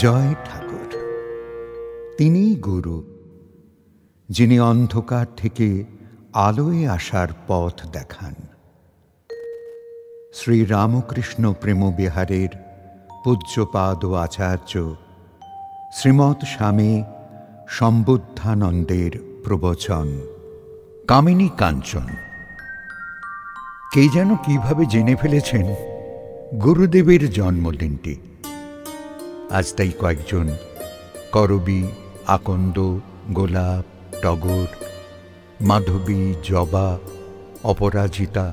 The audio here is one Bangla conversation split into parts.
জয় ঠাকুর। তিনিই গুরু, যিনি অন্ধকার থেকে আলোয় আসার পথ দেখান। শ্রী রামকৃষ্ণ প্রেমবিহারের পূজ্যপাদ আচার্য শ্রীমৎ স্বামী সম্বুদ্ধানন্দের প্রবচন। কামিনী কাঞ্চন। কে যেন কিভাবে জেনে ফেলেছেন গুরুদেবের জন্মদিনটি। আজ তাই কয়েকজন করবী, আকন্দ, গোলাপ, টগর, মাধবী, জবা, অপরাজিতা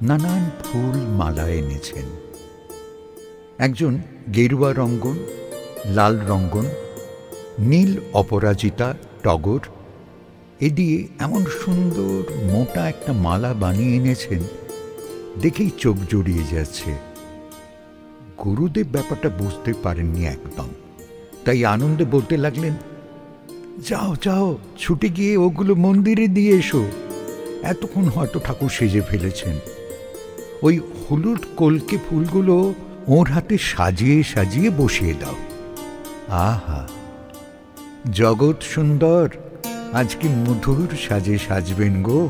নানান ফুল মালা এনেছেন। একজন গেরুয়া রঙ্গন, লাল রঙ্গন, নীল অপরাজিতা, টগর এ দিয়ে এমন সুন্দর মোটা একটা মালা বানিয়ে এনেছেন, দেখেই চোখ জড়িয়ে যাচ্ছে। গুরুদেব ব্যাপারটা বুঝতে পারেননি একদম, তাই আনন্দে বলতে লাগলেন, যাও যাও, ছুটে গিয়ে ওগুলো মন্দিরে দিয়ে এসো। এতক্ষণ হয়তো ঠাকুর সেজে ফেলেছেন। ওই হলুদ কলকে ফুলগুলো ওর হাতে সাজিয়ে সাজিয়ে বসিয়ে দাও। আহা, জগৎ সুন্দর আজকে মধুর সাজে সাজবেন গো।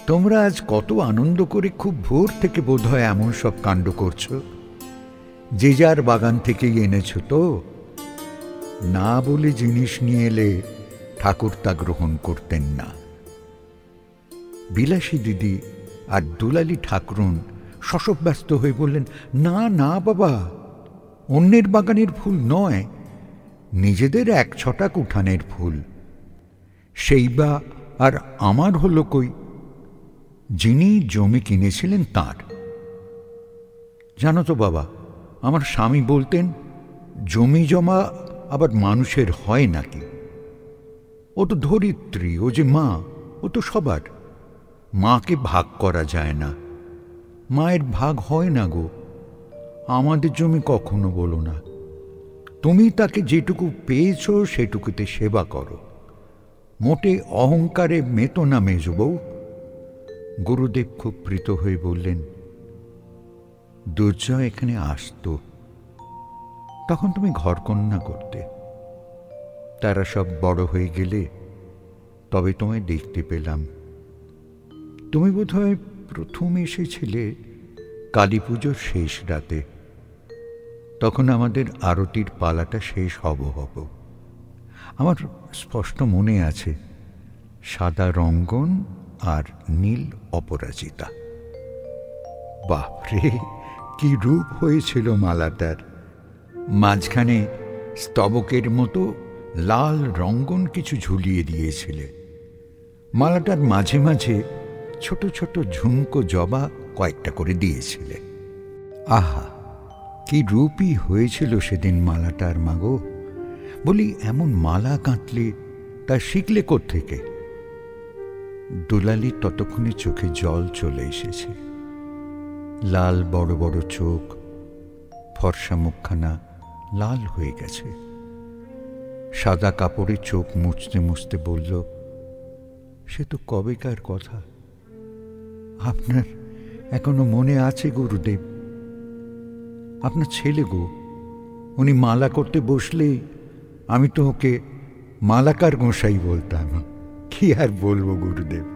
তোমরা আজ কত আনন্দ করে খুব ভোর থেকে বোধহয় এমন সব কাণ্ড করছো। যে যার বাগান থেকেই এনেছো তো। না বলে জিনিস নিয়ে এলে ঠাকুর তা গ্রহণ করতেন না। বিলাসী দিদি আর দুলালী ঠাকুরুন শশব্যস্ত হয়ে বললেন, না না বাবা, অন্যের বাগানের ফুল নয়, নিজেদের এক ছটাক উঠানের ফুল। সেই বা আর আমার হলো কই? যিনি জমি কিনেছিলেন তাঁর। জানো তো বাবা, আমার স্বামী বলতেন, জমি জমা আবার মানুষের হয় নাকি? ও তো ধরিত্রী, ও যে মা, ও তো সবার। মাকে ভাগ করা যায় না, মায়ের ভাগ হয় না গো। আমাদের জমি কখনো বলো না। তুমি তাকে যেটুকু পেয়েছ সেটুকুতে সেবা করো, মোটে অহংকারে মেতো না মেজবউ। গুরুদেব খুব প্রীত হয়ে বললেন, দুর্জয় এখানে আসতো, তখন তুমি ঘরকন্যা করতে। তারা সব বড় হয়ে গেলে তবে তোমায় দেখতে পেলাম। তুমি বোধহয় প্রথম এসেছিলে কালী পুজোর শেষ রাতে। তখন আমাদের আরতির পালাটা শেষ হব। আমার স্পষ্ট মনে আছে, সাদা রঙ্গন আর নীল অপরাজিতা। বাপরে, কি রূপ হয়েছিল মালাটার! মাঝখানে স্তবকের মতো লাল রঙ্গন কিছু ঝুলিয়ে দিয়েছিলে। মালাটার মাঝে মাঝে ছোট ছোট ঝুমকো জবা কয়েকটা করে দিয়েছিলে। আহা, কি রূপই হয়েছিল সেদিন মালাটার মাগো। বলি, এমন মালা গাঁথলে তা শিখলে কোত্থেকে? দুলালী ততক্ষণে চোখে জল চলে এসেছে। লাল বড় বড় চোখ, ফর্সা মুখখানা লাল হয়ে গেছে। সাদা কাপড়ে চোখ মুছতে মুছতে বলল, সে তো কবেকার কথা। আপনার এখনো মনে আছে গুরুদেব? আপনার ছেলে গো, উনি মালা করতে বসলেই আমি তো ওকে মালাকার গোসাই বলতাম। কি আর বলবো গুরুদেব,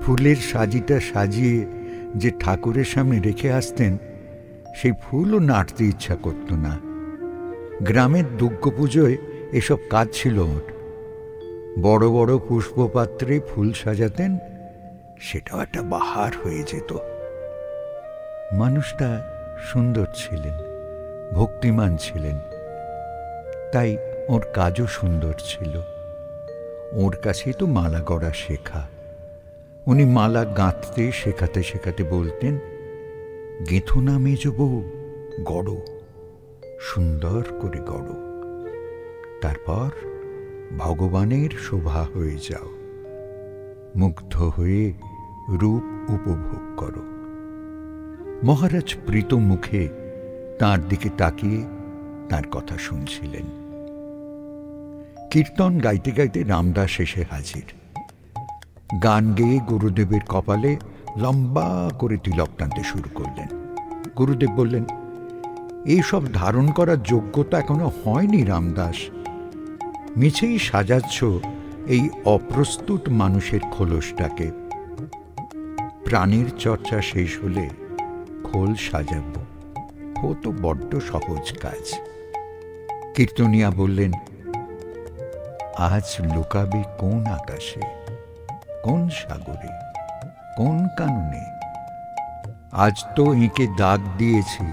ফুলের সাজিটা সাজিয়ে যে ঠাকুরের সামনে রেখে আসতেন, সেই ফুলও নাড়তে ইচ্ছা করত না। গ্রামের দুর্গাপুজোয় এসব কাজ ছিল ওর। বড় বড় পুষ্পপাত্রে ফুল সাজাতেন, সেটাও একটা বাহার হয়ে যেত। মানুষটা সুন্দর ছিলেন, ভক্তিমান ছিলেন, তাই ওর কাজও সুন্দর ছিল। ওর কাছেই তো মালা গড়া শেখা। উনি মালা গাঁথতে শেখাতে শেখাতে বলতেন, গেঁথো না মেজবউ, গড়ো, সুন্দর করে গড়ো, তারপর ভগবানের শোভা হয়ে যাও, মুগ্ধ হয়ে রূপ উপভোগ করো। মহারাজ প্রীত মুখে তাঁর দিকে তাকিয়ে তাঁর কথা শুনছিলেন। কীর্তন গাইতে গাইতে রামদাস এসে হাজির। গান গেয়ে গুরুদেবের কপালে লম্বা করে তিলক টানতে শুরু করলেন। গুরুদেব বললেন, এইসব ধারণ করার যোগ্যতা এখনো হয়নি রামদাস। মিছেই সাজাচ্ছ এই অপ্রস্তুত মানুষের খোলসটাকে। প্রাণের চর্চা শেষ হলে খোল সাজাবো, ও তো বড্ড সহজ কাজ। কীর্তনিয়া বললেন, আজ লুকাবে কোন আকাশে, কোন সাগরে, কোন কাননে? আজ তো এঁকে দাগ দিয়েছি,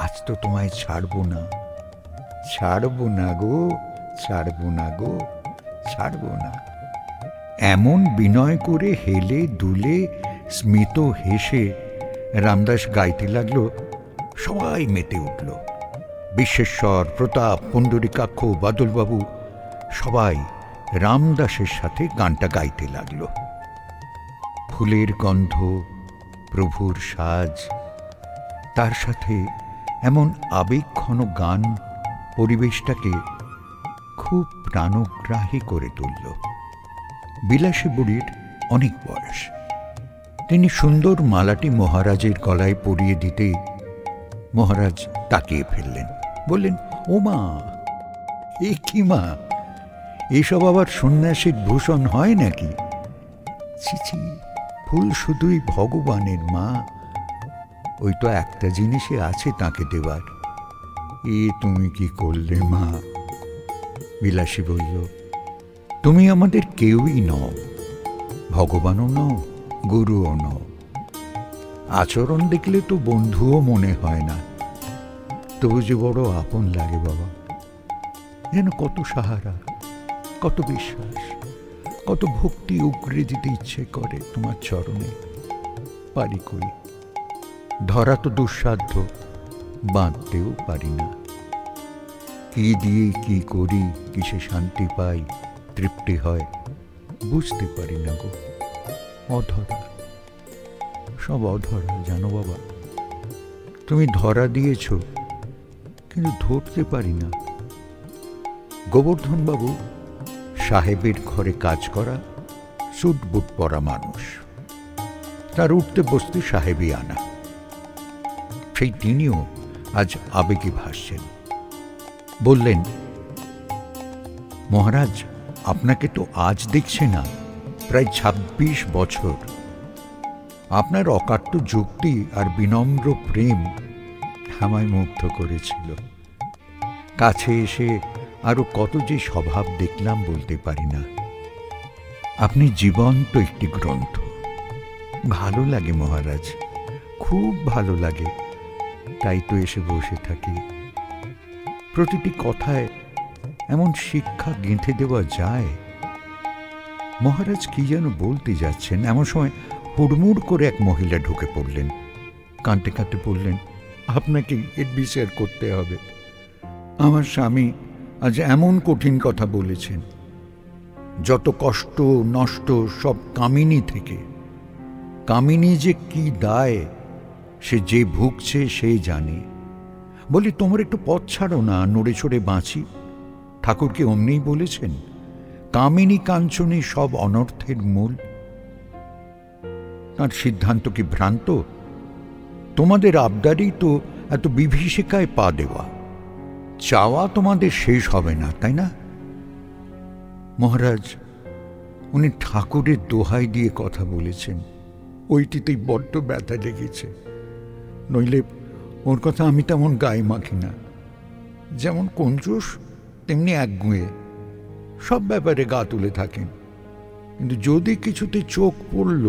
আজ তো তোমায় ছাড়বো না, ছাড়বো না গো, ছাড়বো না গো, ছাড়বো না। এমন বিনয় করে হেলে দুলে স্মিত হেসে রামদাস গাইতে লাগল। সবাই মেতে উঠল। বিশ্বেশ্বর, প্রতাপ, পুণ্ডরীকাক্ষ, বাদলবাবু সবাই রামদাসের সাথে গানটা গাইতে লাগল। ফুলের গন্ধ, প্রভুর সাজ, তার সাথে এমন আবেগঘন গান পরিবেশটাকে খুব প্রাণগ্রাহী করে তুলল। বিলাসী বুড়ির অনেক বয়স। তিনি সুন্দর মালাটি মহারাজের গলায় পরিয়ে দিতে মহারাজ তাকিয়ে ফেললেন, বললেন, ও মা, এ কি মা, এসব আবার সন্ন্যাসীর ভূষণ হয় নাকি? ছিছি, ফুল শুধুই ভগবানের মা, ওই তো একটা জিনিসে আছে তাকে দেবার। এ তুমি কি করলে মা? বিলাসী বলল, তুমি আমাদের কেউই নও, ভগবানও নও, গুরুও নও। আচরণ দেখলে তো বন্ধুও মনে হয় না, তবু যে বড় আপন লাগে বাবা। যেন কত সাহারা, কত বিশ্বাস, কত ভক্তি উগরে দিতে ইচ্ছে করে তোমার চরণে। পারি কই, ধরা তো দুঃসাধ্য, বাঁধতেও পারি না। কি দিয়ে কি করি, কিসে শান্তি পাই, তৃপ্তি হয়, বুঝতে পারি না গো। অধরা, সব অধরা জানো বাবা। তুমি ধরা দিয়েছ, কিন্তু ধরতে পারি না। গোবর্ধন বাবু সাহেবের ঘরে কাজ করা, স্যুট বুট পরা মানুষ। তার উঠতে বসতে সাহেবই আনা। সেই তিনিও আজ আবেগে ভাসছেন। বললেন, মহারাজ, আপনাকে তো আজ দেখছে না, প্রায় ২৬ বছর। আপনার অকাট্য যুক্তি আর বিনম্র প্রেম আমায় মুগ্ধ করেছিল। কাছে এসে আরো কত যে স্বভাব দেখলাম বলতে পারি না। আপনি জীবন্ত একটি গ্রন্থ। ভালো লাগে মহারাজ, খুব ভালো লাগে, তাই তো এসে বসে থাকি। প্রতিটি কথায় এমন শিক্ষা গেঁথে দেওয়া যায়। মহারাজ কি যেন বলতে যাচ্ছেন, এমন সময় হুড়মুড় করে এক মহিলা ঢুকে পড়লেন। কাঁদতে কাঁদতে বললেন, আপনাকে এর বিচার করতে হবে। আমার স্বামী আজ এমন কঠিন কথা বলেছেন, যত কষ্ট নষ্ট সব কামিনী থেকে। কামিনী যে কি দায়, সে যে ভুগছে সে জানে। বলি, তোমার একটু পথ ছাড়ো না, নড়ে চড়ে বাঁচি। ঠাকুর কি অমনিই বলেছেন, কামিনী কাঞ্চনী সব অনর্থের মূল? তার সিদ্ধান্ত কি ভ্রান্ত? তোমাদের আবদারই তো এত বিভীষিকায় পা দেওয়া। চাওয়া তোমাদের শেষ হবে না, তাই না? মহারাজ, উনি ঠাকুরের দোহাই দিয়ে কথা বলেছেন, ওইটিতেই বড্ড ব্যথা লেগেছে। নইলে ওর কথা আমি তেমন গায়ে মাখি না। যেমন কঞ্জুস তেমনি একগুঁয়ে, সব ব্যাপারে গা তুলে থাকেন। কিন্তু যদি কিছুতে চোখ পড়ল,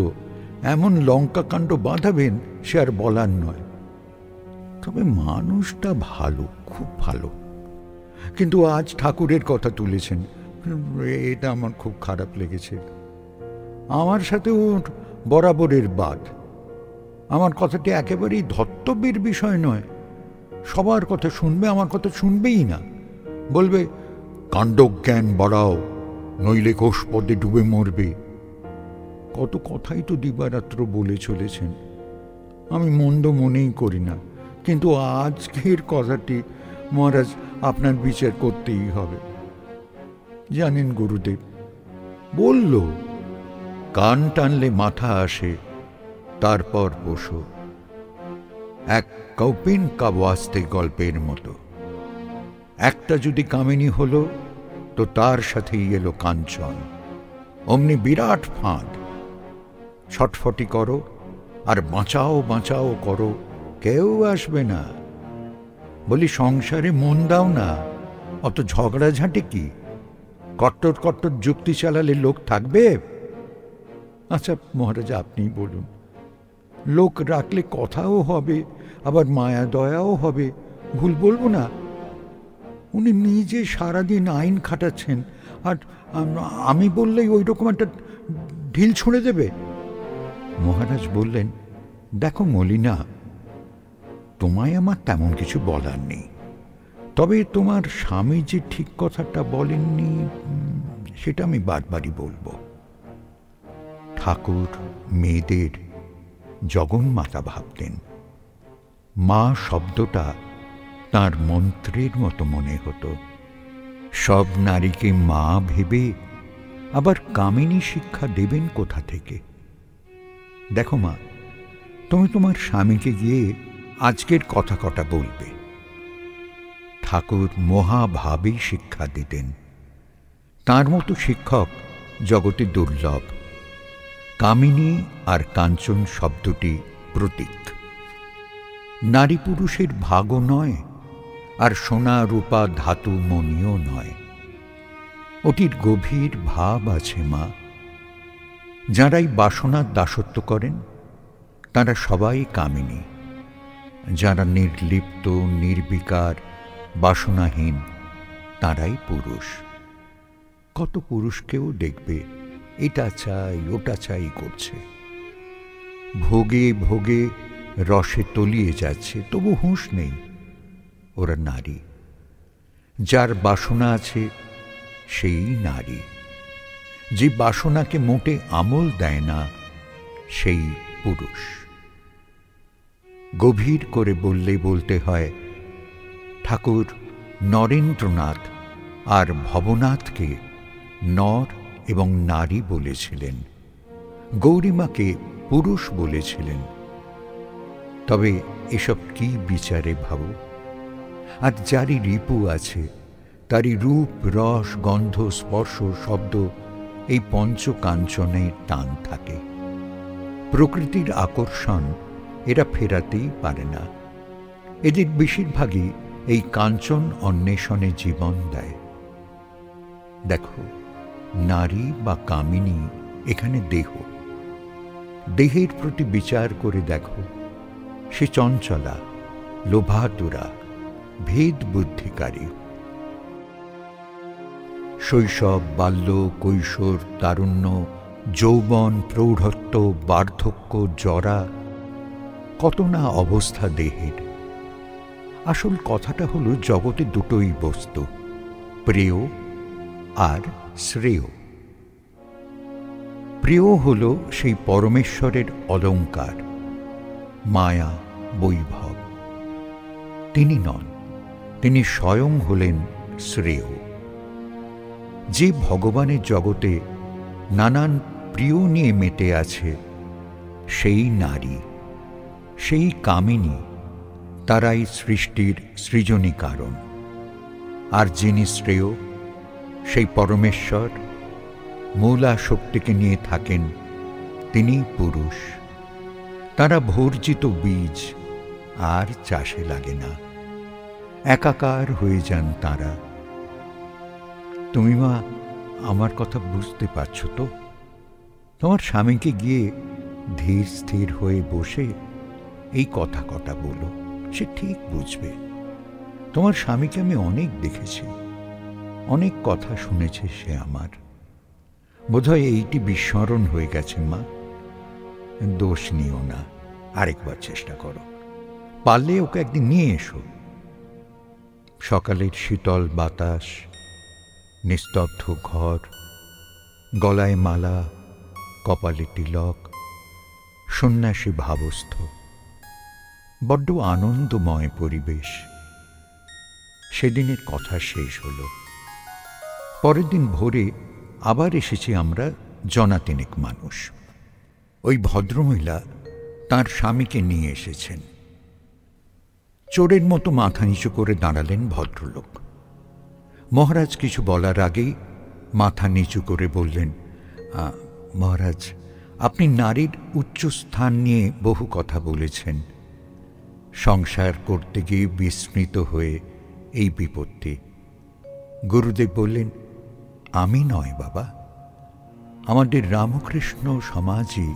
এমন লঙ্কাকাণ্ড বাঁধাবেন সে আর বলার নয়। তবে মানুষটা ভালো, খুব ভালো। কিন্তু আজ ঠাকুরের কথা তুলেছেন, এটা আমার খুব খারাপ লেগেছে। আমার সাথে ওর বরাবরের বাদ। আমার কথাটি একেবারেই ধর্তব্যের বিষয় নয়। সবার কথা শুনবে, আমার কথা শুনবেই না। বলবে, কাণ্ডজ্ঞান বাড়াও, নইলে কোষপদে ডুবে মরবে। কত কথাই তো দিবারাত্র বলে চলেছেন। আমি মন্দ মনেই করি না, কিন্তু আজকের কথাটি মহারাজ আপনার বিচার করতেই হবে। জানেন গুরুদেব বলল, কান টানলে মাথা আসে, তারপর বসো। এক কৌপিন কা ওয়াস্তে গল্পের মতো। একটা যদি কামিনী হলো তো তার সাথেই এলো কাঞ্চন, অমনি বিরাট ফাঁদ। ছটফটি করো আর বাঁচাও বাঁচাও করো, কেউ আসবে না। বলি সংসারে মন দাও না, অত ঝগড়াঝাঁটি কি? কট্টর কট্টর যুক্তি চালালে লোক থাকবে? আচ্ছা মহারাজ, আপনি বলুন, লোক রাখলে কথাও হবে, আবার মায়া দয়াও হবে, ভুল বলবো না? উনি নিজে সারাদিন আইন খাটাচ্ছেন, আর আমি বললেই ওই রকম একটা ঢিল ছুঁড়ে দেবে? মহারাজ বললেন, দেখো মলিনা, তোমায় আমার তেমন কিছু বলার নেই, তবে তোমার স্বামী যে ঠিক কথাটা বলেননি সেটা আমি বারবারই বলবো। ঠাকুর মেয়েদের জগন্মাতা ভাবতেন। মা শব্দটা তাঁর মন্ত্রের মতো মনে হতো। সব নারীকে মা ভেবে আবার কামিনী শিক্ষা দেবেন কোথা থেকে? দেখো মা, তুমি তোমার স্বামীকে গিয়ে আজকের কথা কটা বলবে। ঠাকুর মহাভাবেই শিক্ষা দিতেন। তার মতো শিক্ষক জগতে দুর্লভ। কামিনী আর কাঞ্চন শব্দটি প্রতীক। নারী পুরুষের ভাগও নয়, আর সোনা রূপা ধাতু মণিও নয়। ওটির গভীর ভাব আছে মা। যাঁরাই বাসনার দাসত্ব করেন তাঁরা সবাই কামিনী। যারা নির্লিপ্ত, নির্বিকার, বাসনাহীন, তাঁরাই পুরুষ। কত পুরুষকেও দেখবে এটা চাই ওটা চাই করছে, ভোগে ভোগে রসে তলিয়ে যাচ্ছে, তবু হুঁশ নেই। ওরা নারী। যার বাসনা আছে সেই নারী। যে বাসনাকে মোটে আমল দেয় না সেই পুরুষ। গভীর করে বললে বলতে হয়, ঠাকুর নরেন্দ্রনাথ আর ভবনাথকে নর এবং নারী বলেছিলেন, গৌরীমাকে পুরুষ বলেছিলেন। তবে এসব কি বিচারে ভাবো? আর যারই রিপু আছে তারই রূপ, রস, গন্ধ, স্পর্শ, শব্দ, এই পঞ্চকাঞ্চনের টান থাকে। প্রকৃতির আকর্ষণ এরা ফেরাতেই পারে না। এদের বেশিরভাগই এই কাঞ্চন অন্বেষণে জীবন দেয়। দেখো, নারী বা কামিনী এখানে দেহ। দেহের প্রতি বিচার করে দেখো, সে চঞ্চলা, লোভাতুরা, ভেদ বুদ্ধিকারী। শৈশব, বাল্য, কৈশোর, তারুণ্য, যৌবন, প্রৌঢ়ত্ব, বার্ধক্য, জরা, কত না অবস্থা দেহের। আসল কথাটা হলো জগতে দুটোই বস্তু, প্রেয় আর শ্রেয়। প্রেয় হল সেই পরমেশ্বরের অলঙ্কার, মায়া, বৈভব। তিনি নন, তিনি স্বয়ং হলেন শ্রেয়। যে ভগবানের জগতে নানান প্রিয় নিয়ে মেতে আছে সেই নারী, সেই কামিনী, তারাই সৃষ্টির সৃজনী কারণ। আর যিনি শ্রেয়, সেই পরমেশ্বর মূলা শক্তিকে নিয়ে থাকেন, তিনি পুরুষ। তারা ভর্জিত বীজ, আর চাষে লাগে না, একাকার হয়ে যান তারা। তুমি মা আমার কথা বুঝতে পারছো তো? তোমার স্বামীকে গিয়ে ধীর স্থির হয়ে বসে এই কথা কটা বলো, সে ঠিক বুঝবে। তোমার স্বামীকে আমি অনেক দেখেছি, অনেক কথা শুনেছে সে আমার। বোধহয় এইটি বিস্মরণ হয়ে গেছে মা। দোষ নিও না, আরেকবার চেষ্টা করো। পারলে ওকে একদিন নিয়ে এসো। সকালের শীতল বাতাস, নিস্তব্ধ ঘর, গলায় মালা, কপালে তিলক, সন্ন্যাসী ভাবস্থ, বড্ড আনন্দময় পরিবেশ। সেদিনের কথা শেষ হল। পরের দিন ভোরে আবার এসেছি আমরা জনাতিনেক মানুষ। ওই ভদ্রমহিলা তাঁর স্বামীকে নিয়ে এসেছেন। চোরের মতো মাথা নিচু করে দাঁড়ালেন ভদ্রলোক। মহারাজ কিছু বলার আগেই মাথা নিচু করে বললেন, মহারাজ, আপনি নারীর উচ্চ স্থান নিয়ে বহু কথা বলেছেন। সংসার করতে গিয়ে বিস্মৃত হয়ে এই বিপত্তি। গুরুদেব বললেন, আমি নয় বাবা, আমাদের রামকৃষ্ণ সমাজই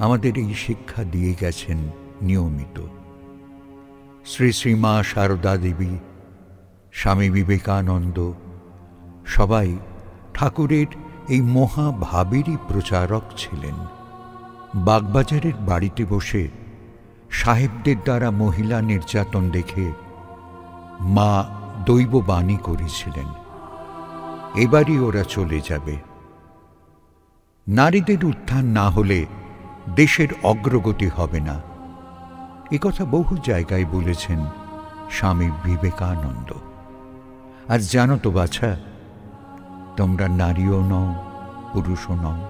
আমাদের এই শিক্ষা দিয়ে গেছেন নিয়মিত। শ্রী শ্রী মা সারদা দেবী, স্বামী বিবেকানন্দ সবাই ঠাকুরের এই মহাভাবেরই প্রচারক ছিলেন। বাগবাজারের বাড়িতে বসে সাহেবদের দ্বারা মহিলা নির্যাতন দেখে মা দৈববাণী করেছিলেন, এবারই ওরা চলে যাবে। নারীদের উত্থান না হলে দেশের অগ্রগতি হবে না, একথা বহু জায়গায় বলেছেন স্বামী বিবেকানন্দ। আর জানো তো বাছা, তোমরা নারীও নও, পুরুষও নও,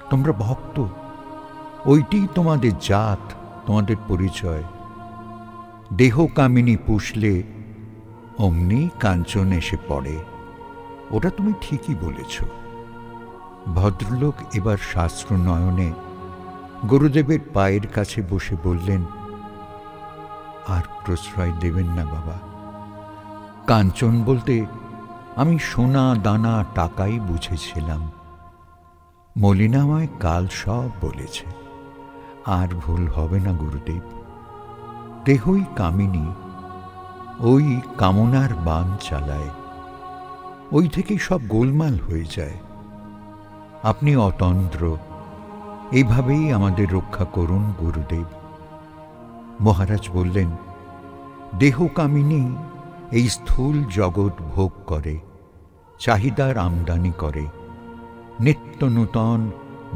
তোমরা ভক্ত। ওইটি তোমাদের জাত, তোমাদের পরিচয়। দেহ কামিনী পুষলে অমনি কাঞ্চন এসে পড়ে, ওটা তুমি ঠিকই বলেছ। ভদ্রলোক এবার শাস্ত্র নয়নে গুরুদেবের পায়ের কাছে বসে বললেন, আর প্রশ্রয় দেবেন না বাবা। কাঞ্চন বলতে আমি সোনা দানা টাকাই বুঝেছিলাম। মলিনাময় কাল সব বলেছে, আর ভুল হবে না গুরুদেব। দেহই কামিনী, ওই কামনার বান চালায়, ওই থেকেই সব গোলমাল হয়ে যায়। আপনি অতন্ত্র, এইভাবেই আমাদের রক্ষা করুন গুরুদেব। মহারাজ বললেন, দেহ কামিনী এই স্থূল জগৎ ভোগ করে, চাহিদার আমদানি করে, নিত্য নূতন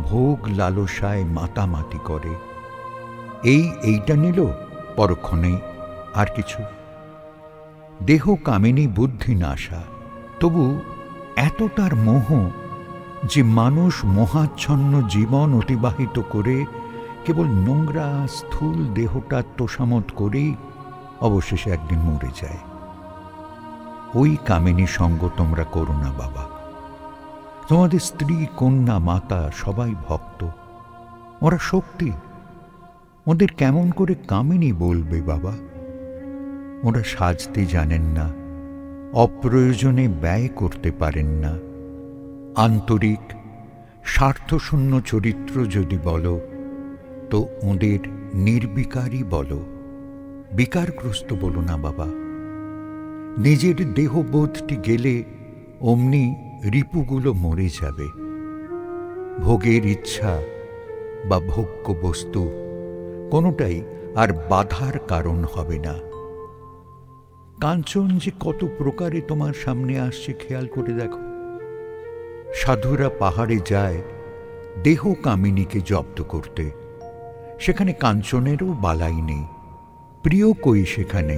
ভোগ লালসায় মাতামাতি করে। এইটা নিল, পরক্ষণেই আর কিছু। দেহ কামিনী বুদ্ধি নাশা, তবু এত তার মোহ যে মানুষ মোহাচ্ছন্ন জীবন অতিবাহিত করে কেবল নোংরা স্থূল দেহটা তোষামত করেই অবশেষে একদিন মরে যায়। ওই কামিনী সঙ্গ তোমরা করো না বাবা। তোমাদের স্ত্রী, কন্যা, মাতা সবাই ভক্ত, ওরা শক্তি। ওদের কেমন করে কামিনী বলবে বাবা? ওরা সাজতে জানেন না, অপ্রয়োজনে ব্যয় করতে পারেন না। আন্তরিক স্বার্থশূন্য চরিত্র যদি বলো, তো ওদের নির্বিকারই বলো, বিকারগ্রস্ত বলো না বাবা। নিজের দেহবোধটি গেলে অমনি রিপুগুলো মরে যাবে। ভোগের ইচ্ছা বা ভোগ্য বস্তু কোনোটাই আর বাধার কারণ হবে না। কাঞ্চন যে কত প্রকারে তোমার সামনে আসছে খেয়াল করে দেখো। সাধুরা পাহাড়ে যায় দেহ কামিনীকে জব্দ করতে, সেখানে কাঞ্চনেরও বালাই নেই। প্রিয় কই সেখানে?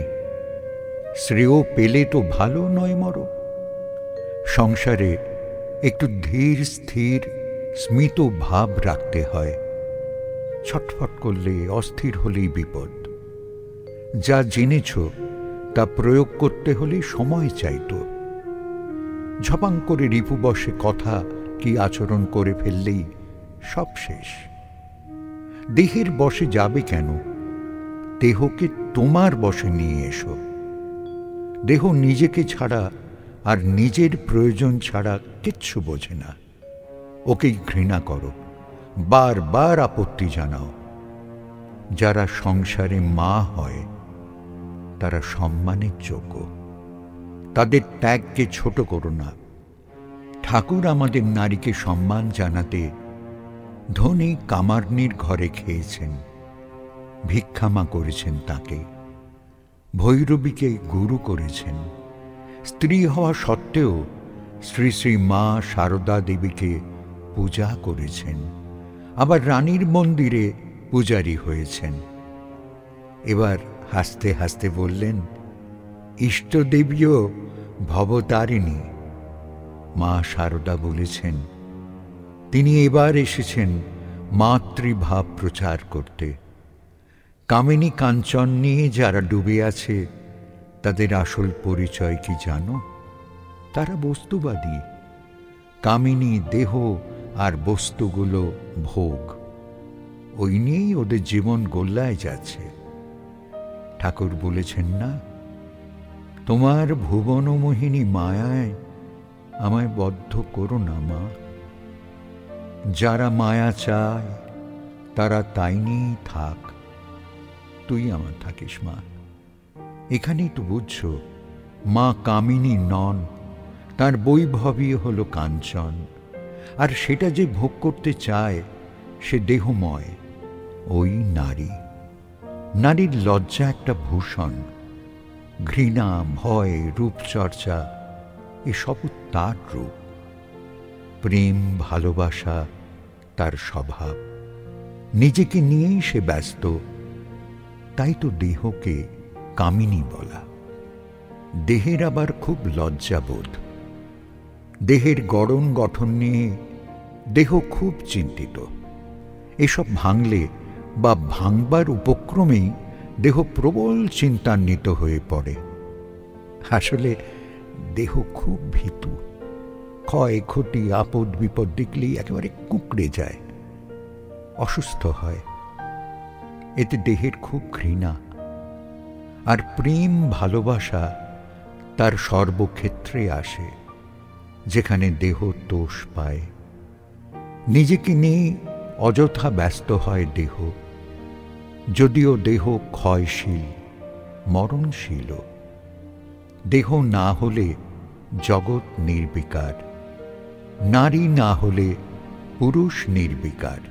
শ্রেয় পেলে তো ভালো নয় মরো। সংসারে একটু ধীর স্থির স্মিত ভাব রাখতে হয়। ছটফট করলে, অস্থির হলেই বিপদ। যা জেনেছ তা প্রয়োগ করতে হলে সময় চাইত। ঝপাং করে রিপু বসে কথা কি আচরণ করে ফেললেই সব শেষ। দেহের বশে যাবে কেন? দেহকে তোমার বশে নিয়ে এসো। দেহ নিজেকে ছাড়া আর নিজের প্রয়োজন ছাড়া কিচ্ছু বোঝে না। ওকেই ঘৃণা করো, বারবার আপত্তি জানাও। যারা সংসারে মা হয় তারা সম্মানের যোগ্য। তাদের ত্যাগকে ছোট করো না। ঠাকুর আমাদের নারীকে সম্মান জানাতে ধনী কামার্নির ঘরে খেয়েছেন, ভিক্ষামা করেছেন তাকে, ভৈরবীকে গুরু করেছেন। স্ত্রী হওয়া সত্ত্বেও শ্রী শ্রী মা সারদা দেবীকে পূজা করেছেন, আবার রানীর মন্দিরে পূজারী হয়েছেন। এবার হাসতে হাসতে বললেন, ইষ্টদেবীও ভবতারিণী। মা সারদা বলেছেন, তিনি এবার এসেছেন মাতৃভাব প্রচার করতে। কামিনী কাঞ্চন নিয়ে যারা ডুবে আছে তাদের আসল পরিচয় কি জানো? তারা বস্তুবাদী। কামিনী দেহ আর বস্তুগুলো ভোগ, ওই নিয়েই ওদের জীবন গোল্লায় যাচ্ছে। ঠাকুর বলেছেন না, তোমার ভুবনমোহিনী মায়ায় আমায় বদ্ধ করো না মা। যারা মায়া চায় তারা তাই নিয়েই থাক, তুই আমার থাকিস মা। এখানেই তো বুঝছো, মা কামিনী নন, তার বৈভবই হলো কাঞ্চন। আর সেটা যে ভোগ করতে চায় সে দেহময়, ওই নারী। নারীর লজ্জা একটা ভূষণ। ঘৃণা, ভয়, রূপচর্চা এসব তার রূপ। প্রেম, ভালোবাসা তার স্বভাব। নিজেকে নিয়েই সে ব্যস্ত, তাই তো দেহকে কামিনী বলা। দেহের আবার খুব লজ্জাবোধ। দেহের গড়ন গঠন নিয়ে দেহ খুব চিন্তিত। এসব ভাঙলে বা ভাঙবার উপক্রমেই দেহ প্রবল চিন্তান্বিত হয়ে পড়ে। আসলে দেহ খুব ভীতু। ক্ষয় ক্ষতি, আপদ বিপদ দেখলেই একেবারে কুঁকড়ে যায়, অসুস্থ হয়। এতে দেহের খুব ঘৃণা। আর প্রেম, ভালোবাসা তার সর্বক্ষেত্রে আসে, যেখানে দেহ তোষ পায়। নিজেকে নিয়ে অযথা ব্যস্ত হয় দেহ, যদিও দেহ ক্ষয়শীল, মরণশীল। দেহ না হলে জগৎ নির্বিকার, নারী না হলে পুরুষ নির্বিকার।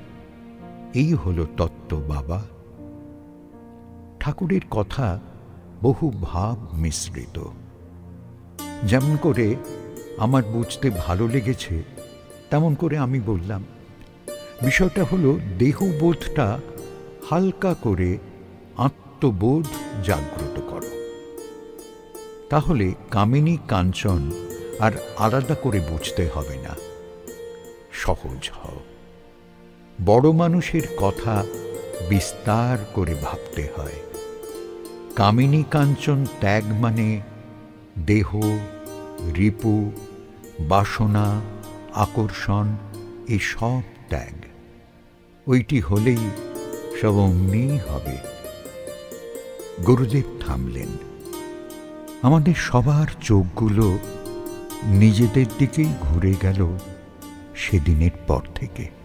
এই হলো তত্ত্ব বাবা। ঠাকুরের কথা বহু ভাব মিশ্রিত। যেমন করে আমার বুঝতে ভালো লেগেছে, তেমন করে আমি বললাম, বিষয়টা হলো দেহবোধটা হালকা করে আত্মবোধ জাগ্রত করো। তাহলে কামিনী কাঞ্চন আর আলাদা করে বুঝতে হবে না। সহজ হও। বড় মানুষের কথা বিস্তার করে ভাবতে হয়। কামিনী কাঞ্চন ত্যাগ মানে দেহ, রিপু, বাসনা, আকর্ষণ এসব ত্যাগ। ওইটি হলেই সব অমনিই হবে। গুরুদেব থামলেন। আমাদের সবার চোখগুলো নিজেদের দিকেই ঘুরে গেল সেদিনের পর থেকে।